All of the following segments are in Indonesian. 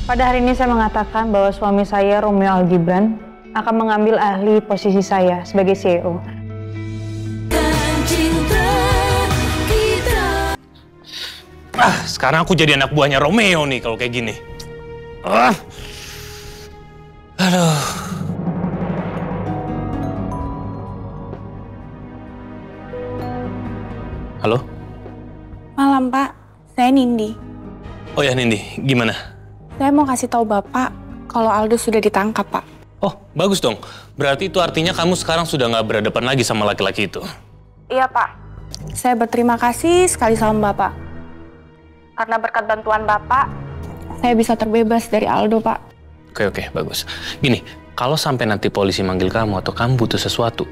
Pada hari ini saya mengatakan bahwa suami saya, Romeo Algibran, akan mengambil ahli posisi saya sebagai CEO. Sekarang aku jadi anak buahnya Romeo nih kalau kayak gini. Aduh. Halo? Malam, Pak. Saya Nindi. Oh ya, Nindi. Gimana? Saya mau kasih tahu Bapak kalau Aldo sudah ditangkap, Pak. Oh, bagus dong. Berarti itu artinya kamu sekarang sudah nggak berhadapan lagi sama laki-laki itu. Iya, Pak. Saya berterima kasih sekali sama Bapak. Karena berkat bantuan Bapak, saya bisa terbebas dari Aldo, Pak. Oke, bagus. Gini, kalau sampai nanti polisi manggil kamu atau kamu butuh sesuatu,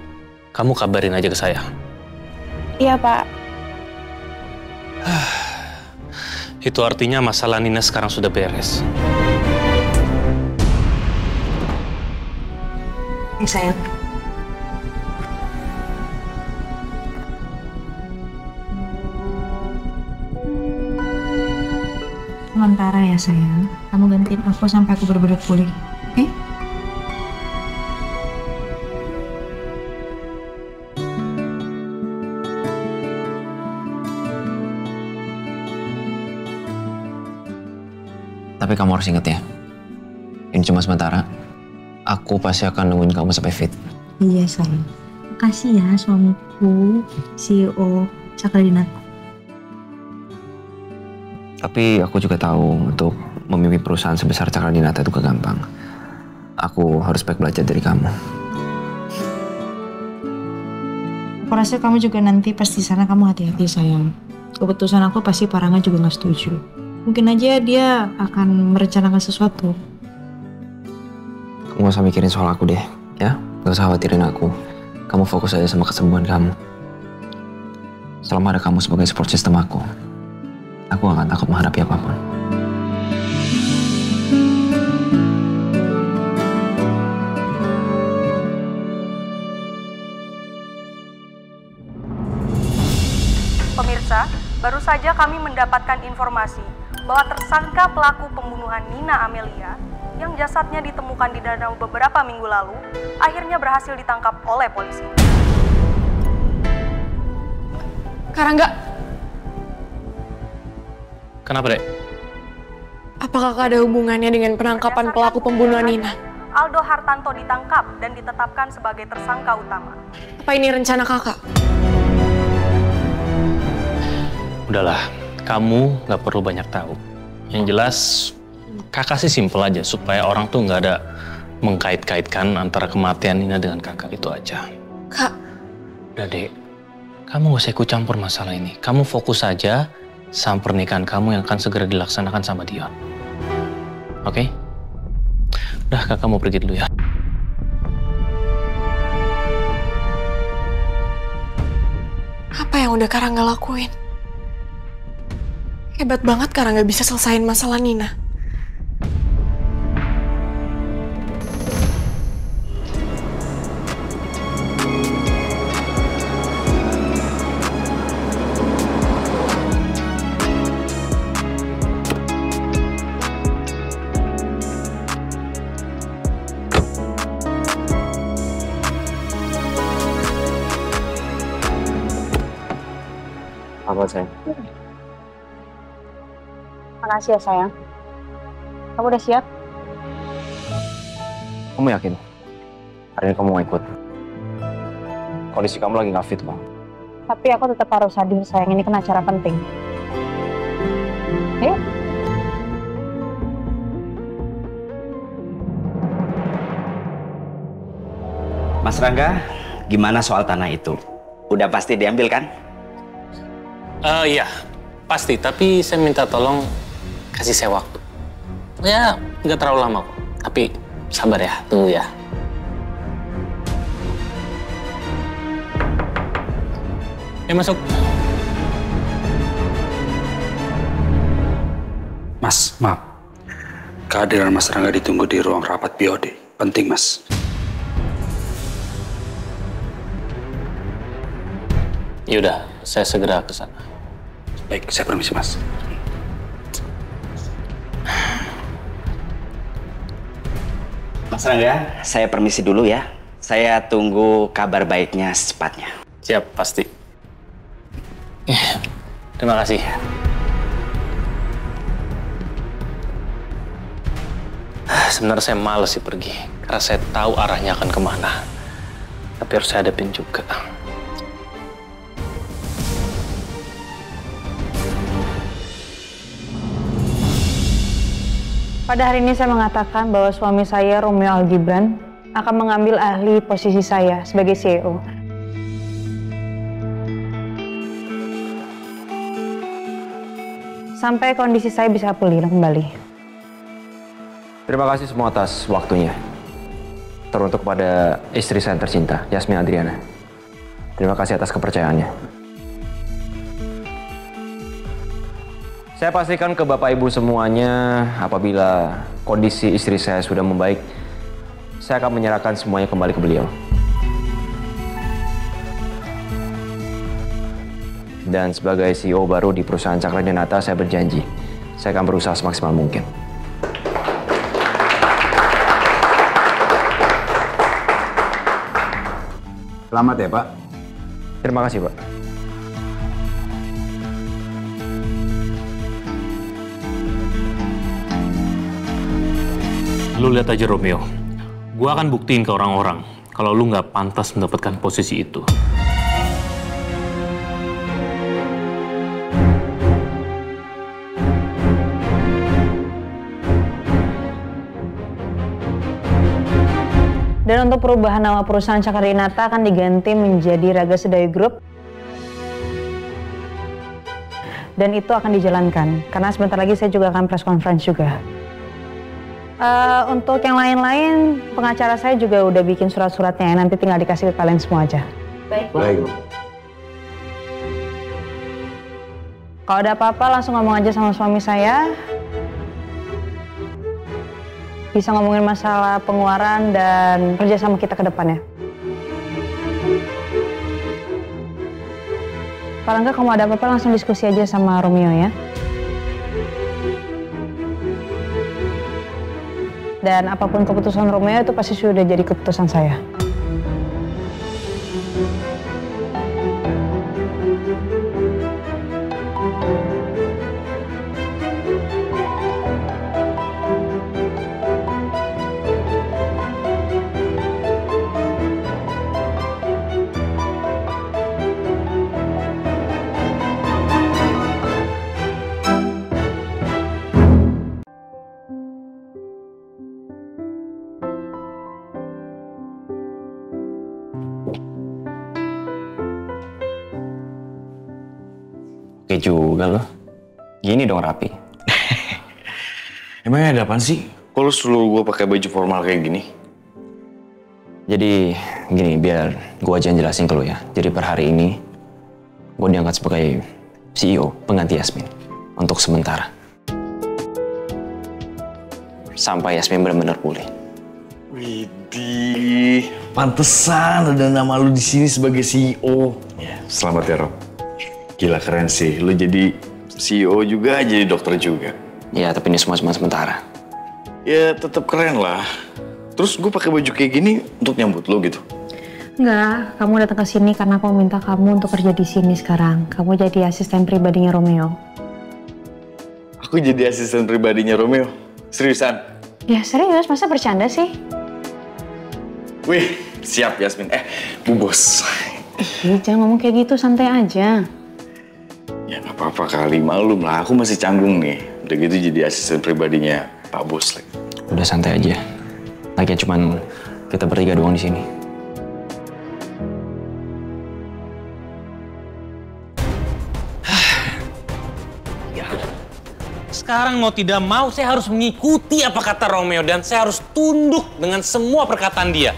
kamu kabarin aja ke saya. Iya, Pak. Itu artinya masalah Nina sekarang sudah beres. Sayang. Sementara ya sayang, kamu gantiin aku sampai aku benar-benar pulih, oke? Tapi kamu harus ingat ya, ini cuma sementara. Aku pasti akan nungguin kamu sampai fit. Iya sayang. Makasih ya suamiku, CEO Cakradinata. Tapi aku juga tahu untuk memimpin perusahaan sebesar Cakradinata itu gak gampang. Aku harus baik belajar dari kamu. Aku rasa kamu juga nanti pas di sana kamu hati-hati sayang. Keputusan aku pasti Paranga juga nggak setuju. Mungkin aja dia akan merencanakan sesuatu. Kamu gak usah mikirin soal aku deh, ya? Gak usah khawatirin aku. Kamu fokus aja sama kesembuhan kamu. Selama ada kamu sebagai support system aku gak akan takut menghadapi apapun. Pemirsa, baru saja kami mendapatkan informasi bahwa tersangka pelaku pembunuhan Nina Amelia yang jasadnya ditemukan di danau beberapa minggu lalu akhirnya berhasil ditangkap oleh polisi. Karangga, Kenapa, Dek? apakah ada hubungannya dengan penangkapan pelaku pembunuhan Nina? Aldo Hartanto ditangkap dan ditetapkan sebagai tersangka utama. Apa ini rencana kakak? Udahlah, kamu nggak perlu banyak tahu. Yang jelas, kakak sih simpel aja supaya orang tuh nggak ada mengkait-kaitkan antara kematian Nina dengan kakak, itu aja. Kak, Udah, Dek. Kamu nggak usah ikut campur masalah ini. Kamu fokus aja sama pernikahan kamu yang akan segera dilaksanakan sama Dion. Oke? Udah, kakak mau pergi dulu ya. apa yang udah Karangga lakuin? Hebat banget Karangga bisa selesain masalah Nina. Apa sayang? Makasih ya sayang. Kamu udah siap? Kamu yakin? Hari ini kamu mau ikut? Kondisi kamu lagi gak fit kok. Tapi aku tetap harus hadir sayang, ini kan acara penting. Ayo. Mas Rangga, gimana soal tanah itu? Udah pasti diambil kan? Iya, pasti. Tapi saya minta tolong kasih saya waktu. Ya, nggak terlalu lama kok. Tapi sabar ya, tunggu ya. Masuk. Mas, maaf. Kehadiran Mas Rangga ditunggu di ruang rapat BOD. Penting, Mas. Yaudah, saya segera ke sana. Baik, saya permisi, Mas. Mas Rangga, saya permisi dulu ya. Saya tunggu kabar baiknya secepatnya. Siap, pasti. Terima kasih. Sebenarnya saya males sih pergi, karena saya tahu arahnya akan kemana. Tapi harus saya hadapin juga. Pada hari ini saya mengatakan bahwa suami saya, Romeo Algibran, akan mengambil alih posisi saya sebagai CEO. Sampai kondisi saya bisa pulih kembali. Terima kasih semua atas waktunya. Teruntuk pada istri saya tercinta, Yasmin Adriana. Terima kasih atas kepercayaannya. Saya pastikan ke Bapak Ibu semuanya, apabila kondisi istri saya sudah membaik, saya akan menyerahkan semuanya kembali ke beliau. Dan sebagai CEO baru di perusahaan Cakradinata, saya berjanji, saya akan berusaha semaksimal mungkin. Selamat ya, Pak. Terima kasih, Pak. Lu lihat aja Romeo, gua akan buktiin ke orang-orang kalau lu nggak pantas mendapatkan posisi itu. Dan untuk perubahan nama perusahaan Cakradinata akan diganti menjadi Raga Sedayu Group. Dan itu akan dijalankan, karena sebentar lagi saya juga akan press conference juga. Untuk yang lain-lain, pengacara saya juga udah bikin surat-suratnya, nanti tinggal dikasih ke kalian semua aja. Baik. Kalau ada apa-apa langsung ngomong aja sama suami saya. Bisa ngomongin masalah pengeluaran dan kerja sama kita ke depannya. Kalau enggak kamu ada apa-apa langsung diskusi aja sama Romeo ya. Dan apapun keputusan Romeo itu pasti sudah jadi keputusan saya. Oke juga loh. Gini dong rapi. Emangnya ada apaan sih? Kok lu suruh gue pakai baju formal kayak gini? Jadi gini, biar gue aja yang jelasin ke lo ya. Jadi per hari ini, gue diangkat sebagai CEO pengganti Yasmin. Untuk sementara. Sampai Yasmin benar-benar pulih. Widih, pantesan ada nama lu di sini sebagai CEO. Ya, selamat ya Rob. Gila keren sih, lu jadi CEO juga, jadi dokter juga. Ya, tapi ini semua cuma sementara. Ya, tetap keren lah. Terus gue pakai baju kayak gini untuk nyambut lu gitu? Enggak, kamu datang ke sini karena aku minta kamu untuk kerja di sini sekarang. Kamu jadi asisten pribadinya Romeo. Aku jadi asisten pribadinya Romeo? Seriusan? Ya serius, masa bercanda sih? Wih, siap Yasmin. Bu Bos. Jangan ngomong kayak gitu, santai aja. Ya nggak apa-apa kali, malum lah. Aku masih canggung nih. Udah gitu jadi asisten pribadinya Pak Bos lagi. Udah santai aja. Lagian cuman kita bertiga doang di sini. Sekarang mau tidak mau saya harus mengikuti apa kata Romeo dan saya harus tunduk dengan semua perkataan dia.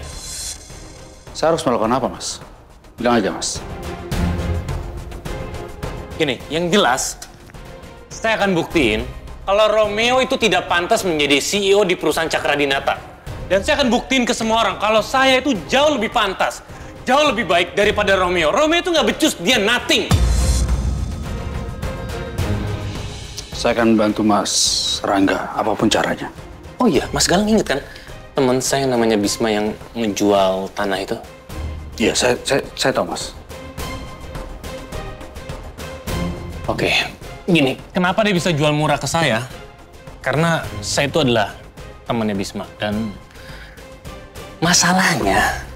Saya harus melakukan apa, Mas? Bilang aja, Mas. Gini, yang jelas, saya akan buktiin kalau Romeo itu tidak pantas menjadi CEO di perusahaan Cakradinata. Dan saya akan buktiin ke semua orang kalau saya itu jauh lebih pantas, jauh lebih baik daripada Romeo. Romeo itu nggak becus, dia nothing. Saya akan bantu Mas Rangga, apapun caranya. Oh iya, Mas Galang inget kan? teman saya yang namanya Bisma yang menjual tanah itu? Iya, saya tahu, Mas. Oke, gini, kenapa dia bisa jual murah ke saya? Karena saya itu adalah temannya Bisma dan masalahnya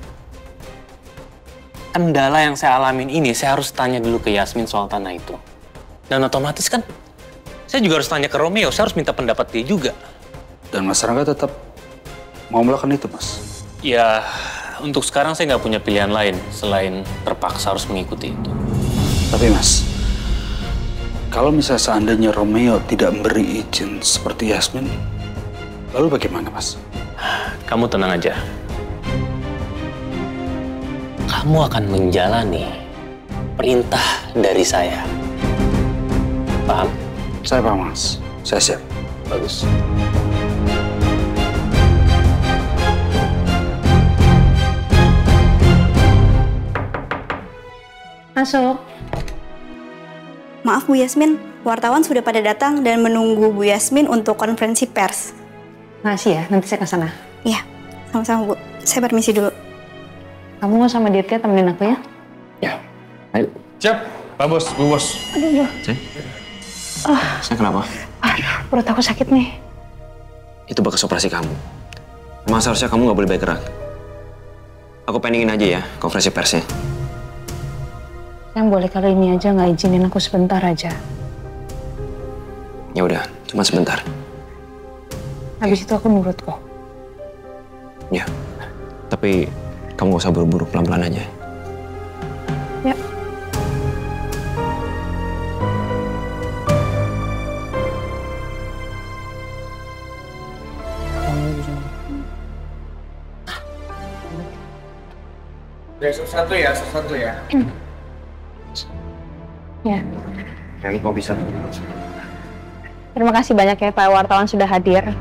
kendala yang saya alamin ini saya harus tanya dulu ke Yasmin soal tanah itu. Dan otomatis kan saya juga harus tanya ke Romeo, saya harus minta pendapat dia juga. Dan Mas Rangga tetap mau melakukan itu, Mas? Ya, untuk sekarang saya nggak punya pilihan lain selain terpaksa harus mengikuti itu. Tapi Mas, kalau misalnya seandainya Romeo tidak memberi izin seperti Yasmin, lalu bagaimana, Mas? Kamu tenang aja. Kamu akan menjalani perintah dari saya. Paham? Saya paham, Mas. Saya siap. Bagus. Masuk. Maaf Bu Yasmin, wartawan sudah pada datang dan menunggu Bu Yasmin untuk konferensi pers. Makasih ya, nanti saya ke sana. Iya, sama-sama Bu. Saya permisi dulu. Kamu mau sama Dirga temenin aku ya? Ya, ayo. Siap, Pak Bos, Bu Bos. Aduh. Saya kenapa? Aduh, perut aku sakit nih. Itu bekas operasi kamu. Emang seharusnya kamu nggak boleh banyak gerak. Aku pendingin aja ya konferensi persnya. Yang boleh kali ini aja nggak izinin aku sebentar aja. Ya udah, cuma sebentar. Habis itu aku nurut kok. Ya, tapi kamu gak usah buru-buru, pelan-pelan aja. Ya. Satu ya. Ya. Yang kau bisa. Terima kasih banyak ya Pak wartawan sudah hadir.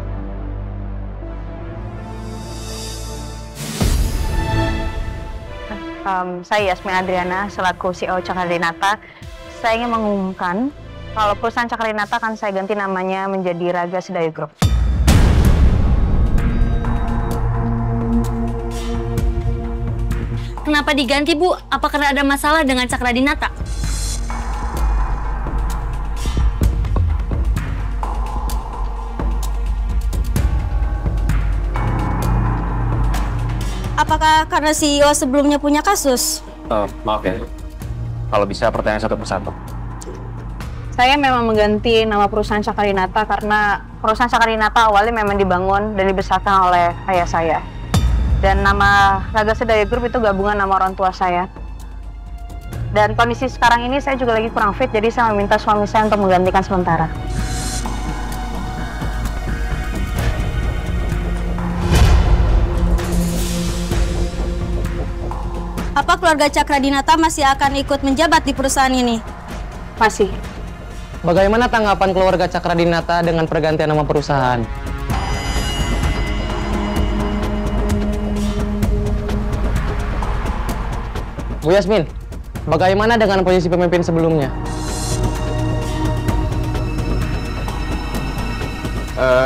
Saya Yasmin Adriana selaku CEO Cakradinata. Saya ingin mengumumkan kalau perusahaan Cakradinata akan saya ganti namanya menjadi Raga Sedayu Group. Kenapa diganti, Bu? Apa karena ada masalah dengan Cakradinata? Apakah karena CEO sebelumnya punya kasus? Maaf ya, kalau bisa pertanyaan satu persatu. Saya memang mengganti nama perusahaan Cakradinata karena perusahaan Cakradinata awalnya memang dibangun dan dibesarkan oleh ayah saya. Dan nama Raga Sedayu Group itu gabungan nama orang tua saya. Dan kondisi sekarang ini saya juga lagi kurang fit, jadi saya meminta suami saya untuk menggantikan sementara. Apa keluarga Cakradinata masih akan ikut menjabat di perusahaan ini? Masih. Bagaimana tanggapan keluarga Cakradinata dengan pergantian nama perusahaan? Bu Yasmin, bagaimana dengan posisi pemimpin sebelumnya?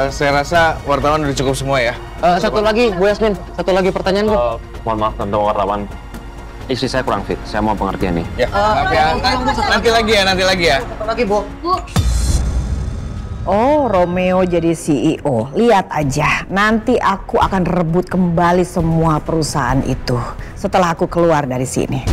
Saya rasa wartawan udah cukup semua ya. Satu lagi, Bu Yasmin. Satu lagi pertanyaan, Bu. Mohon maaf tentang wartawan. Istri saya kurang fit, saya mau pengertian nih. Ya, maaf ya. Nanti lagi ya. Satu lagi, Bu. Oh, Romeo jadi CEO. Lihat aja, nanti aku akan rebut kembali semua perusahaan itu setelah aku keluar dari sini.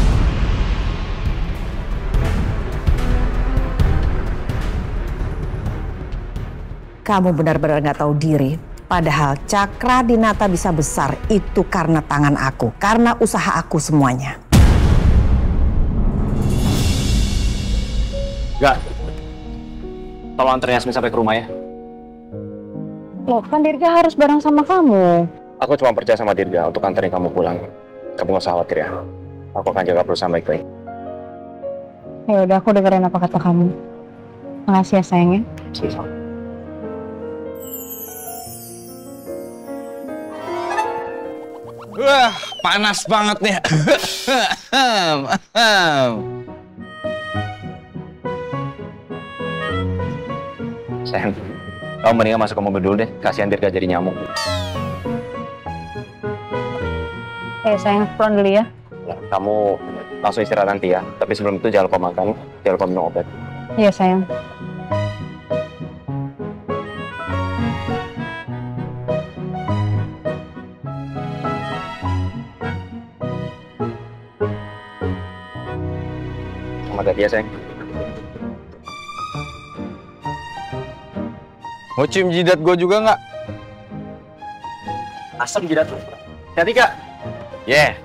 Kamu benar-benar nggak tahu diri. Padahal Cakradinata bisa besar itu karena tangan aku, karena usaha aku semuanya. Enggak. Tolong anterin Yasmin sampai ke rumah ya. Loh, kan Dirga harus bareng sama kamu. Aku cuma percaya sama Dirga untuk anterin kamu pulang. Kamu gak usah khawatir ya. Aku akan jaga perusahaan baik-baik. Ya udah, aku dengerin apa kata kamu. Makasih ya sayangnya. Sama-sama. Wah, panas banget nih. Sayang, kamu mendingan masuk ke mobil dulu deh. Kasihan Dirga jadi nyamuk. Sayang, pulang dulu ya. Nah, kamu langsung istirahat nanti ya. Tapi sebelum itu jangan lupa makan, jangan lupa minum obat. Iya sayang. Selamat hati ya sayang. Mau cium jidat gue juga nggak? Asam jidat lu. Hati Kak. Yeah.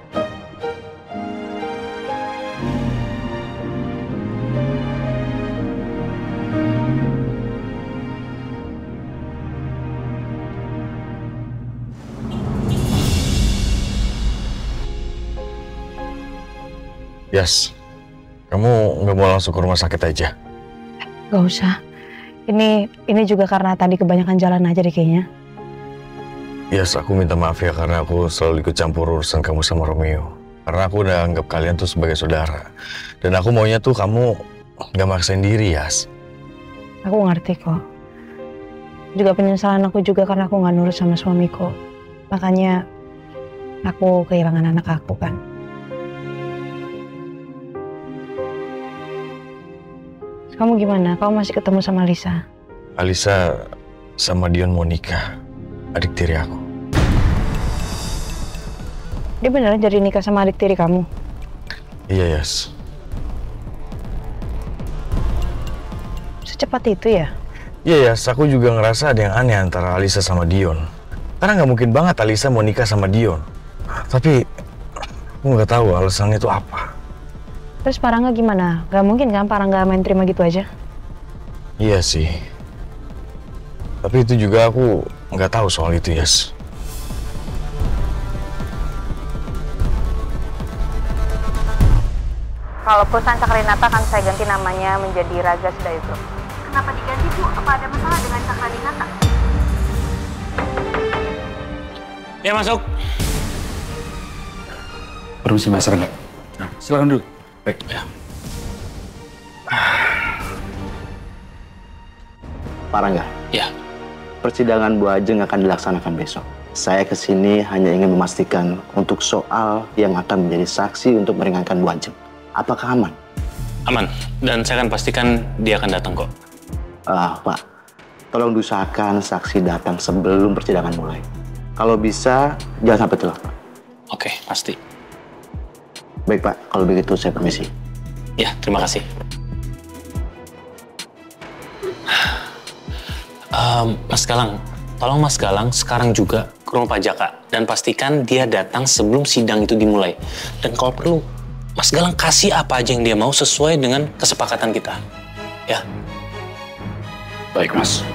Yes, kamu nggak mau langsung ke rumah sakit aja? Gak usah. Ini juga karena tadi kebanyakan jalan aja deh kayaknya. Yes, aku minta maaf ya karena aku selalu ikut campur urusan kamu sama Romeo. Karena aku udah anggap kalian tuh sebagai saudara. Dan aku maunya tuh kamu nggak maksain diri, Yas. Aku ngerti kok. Juga penyesalan aku juga karena aku nggak nurut sama suamiku. Makanya aku kehilangan anak aku kan. Kamu gimana? Kamu masih ketemu sama Lisa? Alisa sama Dion mau nikah, adik tiri aku. Dia beneran jadi nikah sama adik tiri kamu? Iya, Yas. Secepat itu ya? Iya, Yas. Aku juga ngerasa ada yang aneh antara Alisa sama Dion. Karena nggak mungkin banget Alisa mau nikah sama Dion. Tapi aku nggak tahu alasannya itu apa. Terus Parangga gimana? Gak mungkin kan Parangga main terima gitu aja? Iya sih. Tapi itu juga aku nggak tahu soal itu, Yas. Kalau perusahaan Cakradinata kan saya ganti namanya menjadi Raga Sedaya Group. Kenapa diganti, Bu? Apa ada masalah dengan Cakradinata? Ya, masuk. Permisi Mas Rangga. Nah, silakan duduk. Baik. Ya. Parangga. Ya. Persidangan Bu Ajeng akan dilaksanakan besok. Saya kesini hanya ingin memastikan untuk soal yang akan menjadi saksi untuk meringankan Bu Ajeng. Apakah aman? Aman. Dan saya akan pastikan dia akan datang kok. Pak, tolong diusahakan saksi datang sebelum persidangan mulai. Kalau bisa, jangan sampai telat, Pak. Oke, pasti. Baik, Pak. Kalau begitu, saya permisi. Ya, terima kasih. Mas Galang, tolong Mas Galang sekarang juga ke rumah Pak Jaka. Dan pastikan dia datang sebelum sidang itu dimulai. Dan kalau perlu, Mas Galang kasih apa aja yang dia mau sesuai dengan kesepakatan kita. Ya. Baik, Mas.